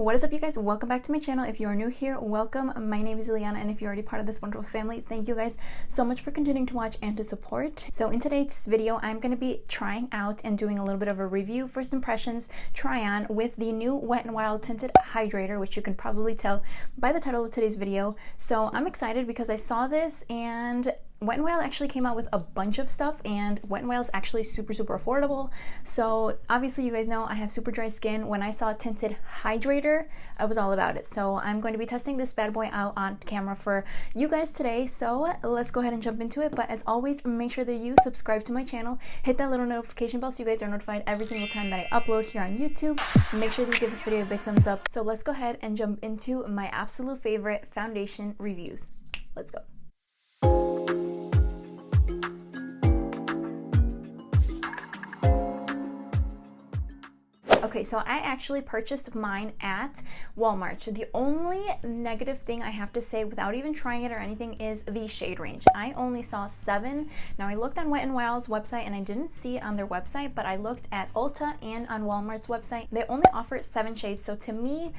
What is up, you guys? Welcome back to my channel. If you are new here, welcome. My name is ILIANA, and if you're already part of this wonderful family, thank you guys so much for continuing to watch and to support. So in today's video, I'm going to be trying out and doing a little bit of a review, first impressions, try on with the new Wet n Wild Tinted Hydrator, which you can probably tell by the title of today's video. So I'm excited because I saw this and Wet n Wild actually came out with a bunch of stuff, and Wet n Wild is actually super affordable. So obviously you guys know I have super dry skin. When I saw Tinted Hydrator, I was all about it. So I'm going to be testing this bad boy out on camera for you guys today. So let's go ahead and jump into it. But as always, make sure that you subscribe to my channel, hit that little notification bell so you guys are notified every single time that I upload here on YouTube. Make sure that you give this video a big thumbs up. So let's go ahead and jump into my absolute favorite foundation reviews. Let's go. Okay, so I actually purchased mine at Walmart. So the only negative thing I have to say without even trying it or anything is the shade range. I only saw 7. Now I looked on Wet n Wild's website and I didn't see it on their website, but I looked at ULTA and on Walmart's website. They only offer 7 shades. So to me,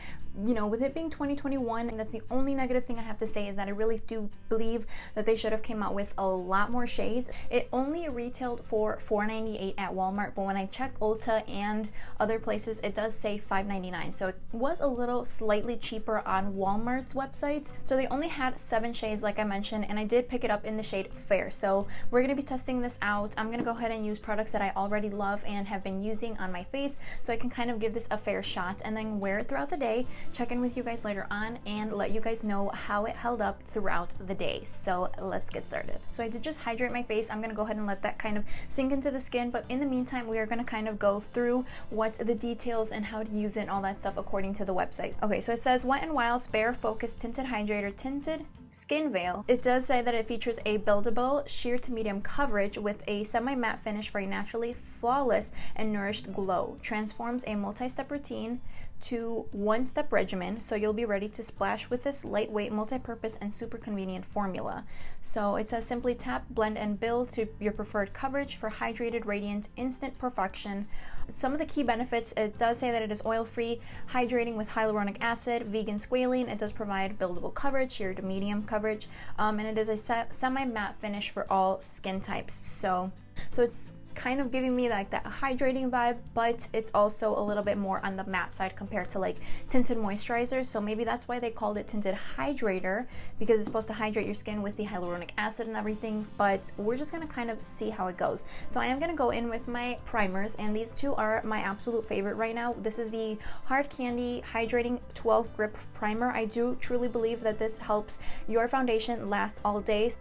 you know, with it being 2021, that's the only negative thing I have to say, is that I really do believe that they should have came out with a lot more shades. It only retailed for $4.98 at Walmart, but when I checked ULTA and other places, it does say $5.99. So it was a little slightly cheaper on Walmart's website. So they only had 7 shades, like I mentioned, and I did pick it up in the shade Fair. So we're gonna be testing this out. I'm gonna go ahead and use products that I already love and have been using on my face, so I can kind of give this a fair shot and then wear it throughout the day, check in with you guys later on, and let you guys know how it held up throughout the day. So let's get started. So I did just hydrate my face. I'm gonna go ahead and let that kind of sink into the skin, but in the meantime, we are gonna kind of go through what the details and how to use it and all that stuff according to the website. Okay, so it says Wet n Wild's Bare Focus Tinted Hydrator Tinted Skin Veil. It does say that it features a buildable sheer to medium coverage with a semi-matte finish for a naturally flawless and nourished glow. Transforms a multi-step routine to one-step regimen, so you'll be ready to splash with this lightweight, multi-purpose, and super convenient formula. So it says simply tap, blend, and build to your preferred coverage for hydrated, radiant, instant perfection. Some of the key benefits, it does say that it is oil-free, hydrating with hyaluronic acid, vegan squalene. It does provide buildable coverage, sheer to medium coverage, and it is a semi-matte finish for all skin types. So it's kind of giving me like that hydrating vibe, but it's also a little bit more on the matte side compared to like tinted moisturizers. So maybe that's why they called it Tinted Hydrator, because it's supposed to hydrate your skin with the hyaluronic acid and everything. But we're just gonna kind of see how it goes. So I am gonna go in with my primers, and these two are my absolute favorite right now. This is the Hard Candy Hydrating 12 Grip Primer. I do truly believe that this helps your foundation last all day.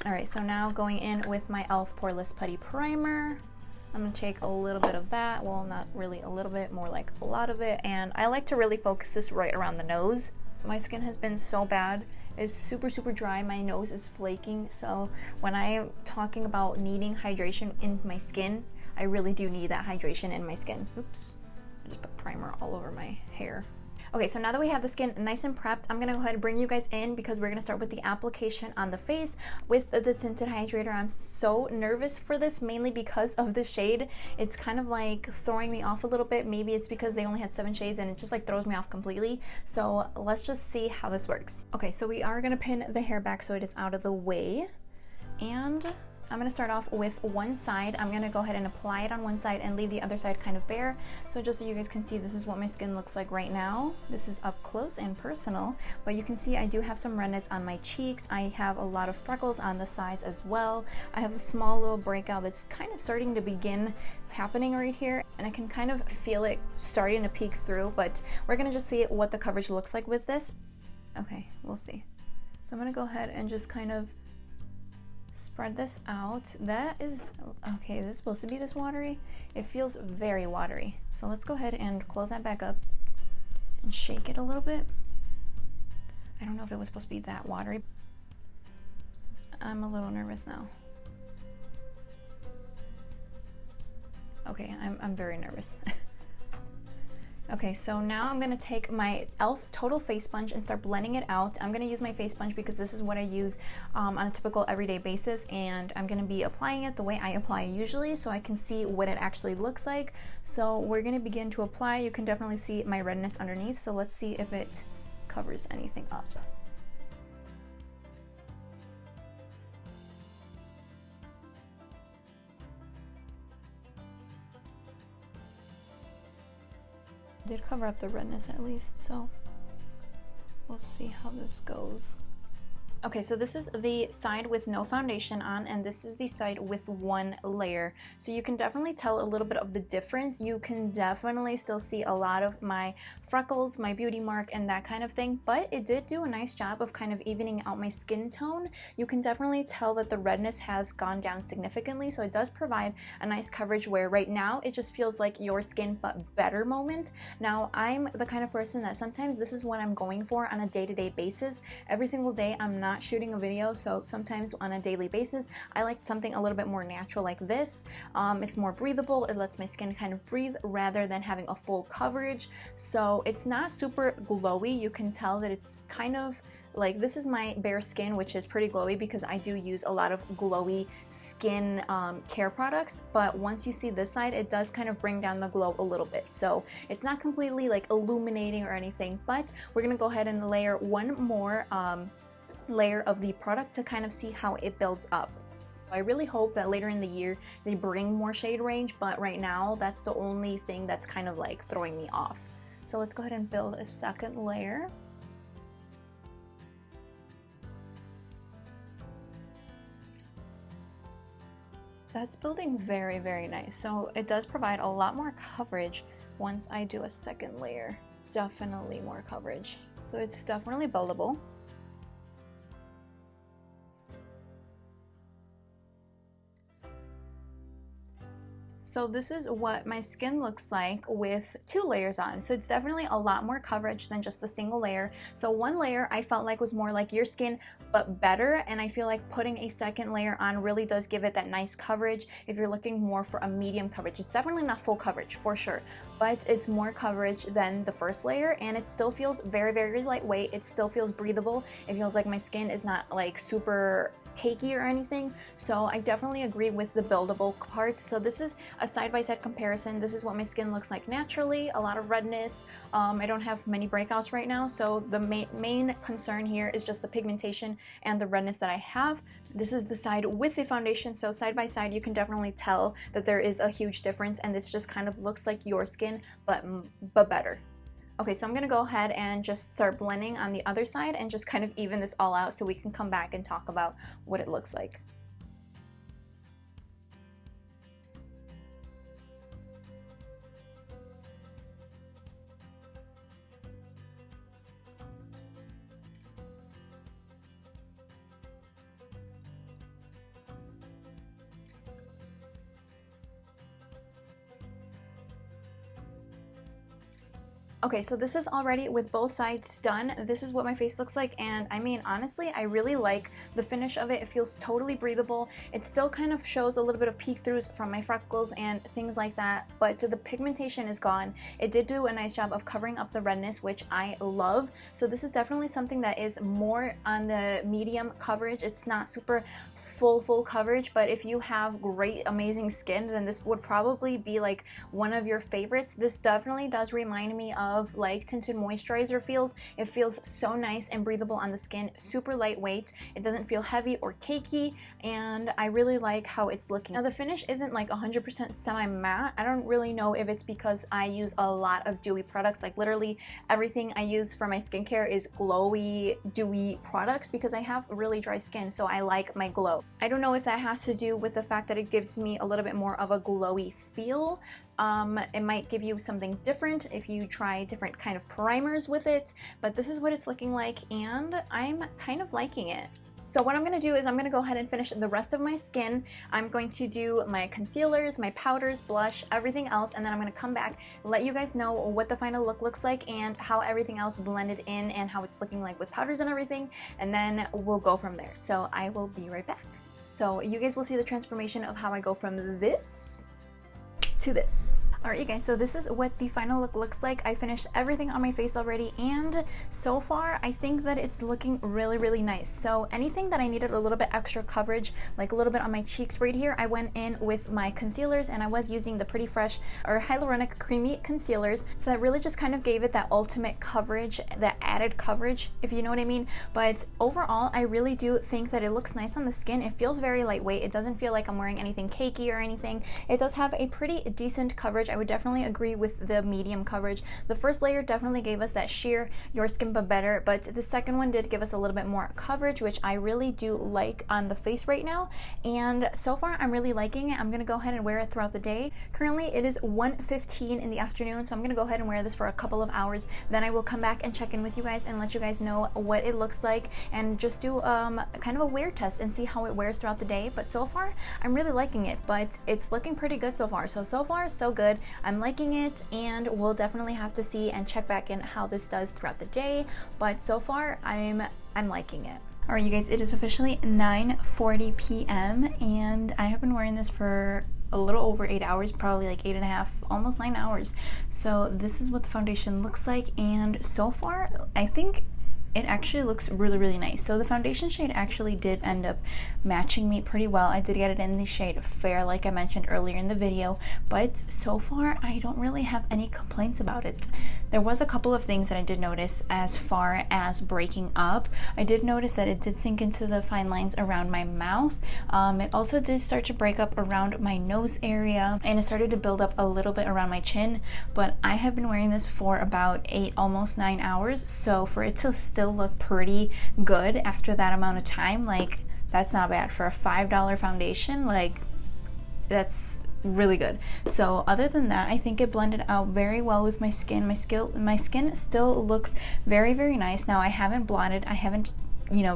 Alright, so now going in with my e.l.f. Poreless Putty Primer. I'm going to take a little bit of that, well, not really a little bit, more like a lot of it, and I like to really focus this right around the nose. My skin has been so bad. It's super dry. My nose is flaking, so when I am talking about needing hydration in my skin, I really do need that hydration in my skin. Oops, I just put primer all over my hair. Okay, so now that we have the skin nice and prepped, I'm gonna go ahead and bring you guys in because we're gonna start with the application on the face with the Tinted Hydrator. I'm so nervous for this, mainly because of the shade. It's kind of like throwing me off a little bit. Maybe it's because they only had 7 shades and it just like throws me off completely. So let's just see how this works. Okay, so we are gonna pin the hair back so it is out of the way, and I'm going to start off with one side. I'm going to go ahead and apply it on one side and leave the other side kind of bare. So just so you guys can see, this is what my skin looks like right now. This is up close and personal, but you can see I do have some redness on my cheeks. I have a lot of freckles on the sides as well. I have a small little breakout that's kind of starting to begin happening right here, and I can kind of feel it starting to peek through, but we're going to just see what the coverage looks like with this. Okay, we'll see. So I'm going to go ahead and just kind of spread this out. That is okay. Is this supposed to be this watery? It feels very watery. So let's go ahead and close that back up and shake it a little bit. I don't know if it was supposed to be that watery. I'm a little nervous now. Okay, I'm very nervous. Okay, so now I'm gonna take my e.l.f. Total Face Sponge and start blending it out. I'm gonna use my face sponge because this is what I use on a typical everyday basis, and I'm gonna be applying it the way I apply usually so I can see what it actually looks like. So we're gonna begin to apply. You can definitely see my redness underneath, so let's see if it covers anything up. Did cover up the redness at least, so we'll see how this goes. Okay, so this is the side with no foundation on, and this is the side with one layer. So you can definitely tell a little bit of the difference. You can definitely still see a lot of my freckles, my beauty mark, and that kind of thing, but it did do a nice job of kind of evening out my skin tone. You can definitely tell that the redness has gone down significantly, so it does provide a nice coverage where right now it just feels like your skin but better moment. Now, I'm the kind of person that sometimes this is what I'm going for on a day-to-day basis. Every single day, I'm not shooting a video, so sometimes on a daily basis I like something a little bit more natural like this. It's more breathable, it lets my skin kind of breathe rather than having a full coverage, so it's not super glowy. You can tell that it's kind of like, this is my bare skin, which is pretty glowy because I do use a lot of glowy skin care products, but once you see this side, it does kind of bring down the glow a little bit. So it's not completely like illuminating or anything, but we're gonna go ahead and layer one more layer of the product to kind of see how it builds up. I really hope that later in the year they bring more shade range, but right now that's the only thing that's kind of like throwing me off. So let's go ahead and build a second layer. That's building very, very nice. So it does provide a lot more coverage once I do a second layer. Definitely more coverage. So it's definitely buildable. So this is what my skin looks like with two layers on. So it's definitely a lot more coverage than just a single layer. So one layer I felt like was more like your skin, but better. And I feel like putting a second layer on really does give it that nice coverage. If you're looking more for a medium coverage, it's definitely not full coverage for sure, but it's more coverage than the first layer. And it still feels very, very lightweight. It still feels breathable. It feels like my skin is not like super cakey or anything. So I definitely agree with the buildable parts. So this is a side-by-side comparison. This is what my skin looks like naturally, a lot of redness. I don't have many breakouts right now, so the main concern here is just the pigmentation and the redness that I have. This is the side with the foundation, so side by side you can definitely tell that there is a huge difference, and this just kind of looks like your skin but better. Okay, so I'm gonna go ahead and just start blending on the other side and just kind of even this all out so we can come back and talk about what it looks like. Okay, so this is already with both sides done. This is what my face looks like, and I mean, honestly, I really like the finish of it. It feels totally breathable. It still kind of shows a little bit of peek-throughs from my freckles and things like that, but the pigmentation is gone. It did do a nice job of covering up the redness, which I love. So this is definitely something that is more on the medium coverage. It's not super full coverage, but if you have great, amazing skin, then this would probably be like one of your favorites. This definitely does remind me of like tinted moisturizer feels. It feels so nice and breathable on the skin, super lightweight. It doesn't feel heavy or cakey, and I really like how it's looking. Now the finish isn't like 100% semi-matte. I don't really know if it's because I use a lot of dewy products. Like literally everything I use for my skincare is glowy, dewy products because I have really dry skin, so I like my glow. I don't know if that has to do with the fact that it gives me a little bit more of a glowy feel. It might give you something different if you try different kind of primers with it, but this is what it's looking like, and I'm kind of liking it. So what I'm going to do is I'm going to go ahead and finish the rest of my skin. I'm going to do my concealers, my powders, blush, everything else, and then I'm going to come back and let you guys know what the final look looks like and how everything else blended in and how it's looking like with powders and everything, and then we'll go from there. So I will be right back. So you guys will see the transformation of how I go from this to this. Alright, you guys, so this is what the final look looks like. I finished everything on my face already, and so far I think that it's looking really nice. So anything that I needed a little bit extra coverage, like a little bit on my cheeks right here, I went in with my concealers, and I was using the Pretty Fresh or Hyaluronic Creamy concealers. So that really just kind of gave it that ultimate coverage, that added coverage, if you know what I mean. But overall, I really do think that it looks nice on the skin. It feels very lightweight. It doesn't feel like I'm wearing anything cakey or anything. It does have a pretty decent coverage. I would definitely agree with the medium coverage. The first layer definitely gave us that sheer your skin but better, but the second one did give us a little bit more coverage, which I really do like on the face right now. And so far I'm really liking it. I'm gonna go ahead and wear it throughout the day. Currently it is 1:15 in the afternoon, so I'm gonna go ahead and wear this for a couple of hours. Then I will come back and check in with you guys and let you guys know what it looks like, and just do kind of a wear test and see how it wears throughout the day. But so far I'm really liking it, but it's looking pretty good so far. So far so good. I'm liking it, and we'll definitely have to see and check back in how this does throughout the day. But so far I'm liking it. Alright, you guys, it is officially 9:40 p.m. and I have been wearing this for a little over 8 hours, probably like 8.5, almost 9 hours. So this is what the foundation looks like, and so far I think it actually looks really nice. So the foundation shade actually did end up matching me pretty well. I did get it in the shade Fair, like I mentioned earlier in the video, but so far I don't really have any complaints about it. There was a couple of things that I did notice as far as breaking up. I did notice that it did sink into the fine lines around my mouth. It also did start to break up around my nose area, and it started to build up a little bit around my chin. But I have been wearing this for about 8, almost 9 hours, so for it to still look pretty good after that amount of time, like, that's not bad for a $5 foundation. Like, that's really good. So other than that, I think it blended out very well with my skin. My skin still looks very nice. Now I haven't blotted, I haven't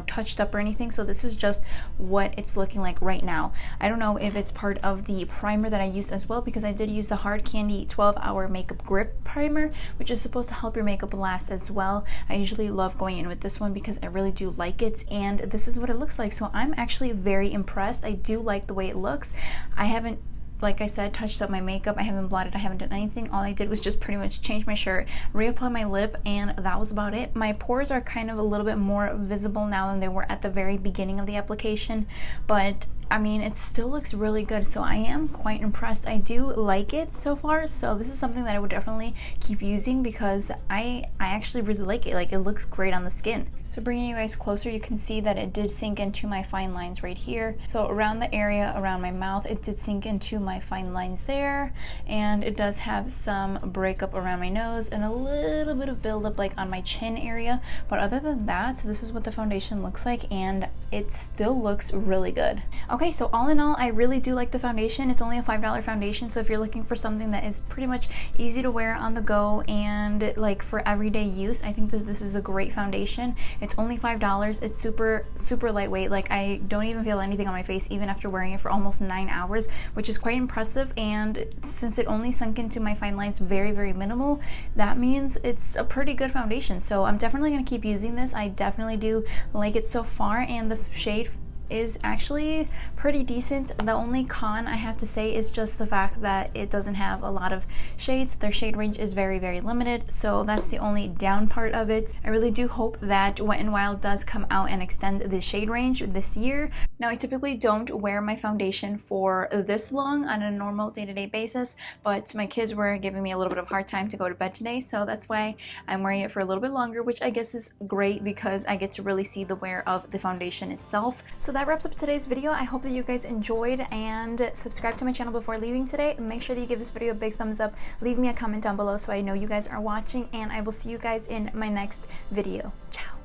touched up or anything, so this is just what it's looking like right now. I don't know if it's part of the primer that I used as well, because I did use the Hard Candy 12-hour makeup grip primer, which is supposed to help your makeup last as well. I usually love going in with this one because I really do like it, and this is what it looks like. So I'm actually very impressed. I do like the way it looks. I haven't, like I said, touched up my makeup. I haven't blotted, I haven't done anything. All I did was just pretty much change my shirt, reapply my lip, and that was about it. My pores are kind of a little bit more visible now than they were at the very beginning of the application, but I mean, it still looks really good, so I am quite impressed. I do like it so far, so this is something that I would definitely keep using because I actually really like it. Like, it looks great on the skin. So bringing you guys closer, you can see that it did sink into my fine lines right here. So around the area around my mouth, it did sink into my fine lines there, and it does have some breakup around my nose and a little bit of buildup like on my chin area. But other than that, this is what the foundation looks like, and it still looks really good. Okay, so all in all, I really do like the foundation. It's only a $5 foundation, so if you're looking for something that is pretty much easy to wear on the go and like for everyday use, I think that this is a great foundation. It's only $5. It's super lightweight. Like, I don't even feel anything on my face even after wearing it for almost 9 hours, which is quite impressive. And since it only sunk into my fine lines very minimal, that means it's a pretty good foundation. So I'm definitely going to keep using this. I definitely do like it so far, and the shade is actually pretty decent. The only con I have to say is just the fact that it doesn't have a lot of shades. Their shade range is very limited, so that's the only down part of it. I really do hope that Wet n Wild does come out and extend the shade range this year. Now, I typically don't wear my foundation for this long on a normal day-to-day basis, but my kids were giving me a little bit of a hard time to go to bed today, so that's why I'm wearing it for a little bit longer, which I guess is great because I get to really see the wear of the foundation itself. So that wraps up today's video. I hope that you guys enjoyed, and subscribe to my channel before leaving today. Make sure that you give this video a big thumbs up. Leave me a comment down below so I know you guys are watching, and I will see you guys in my next video. Ciao.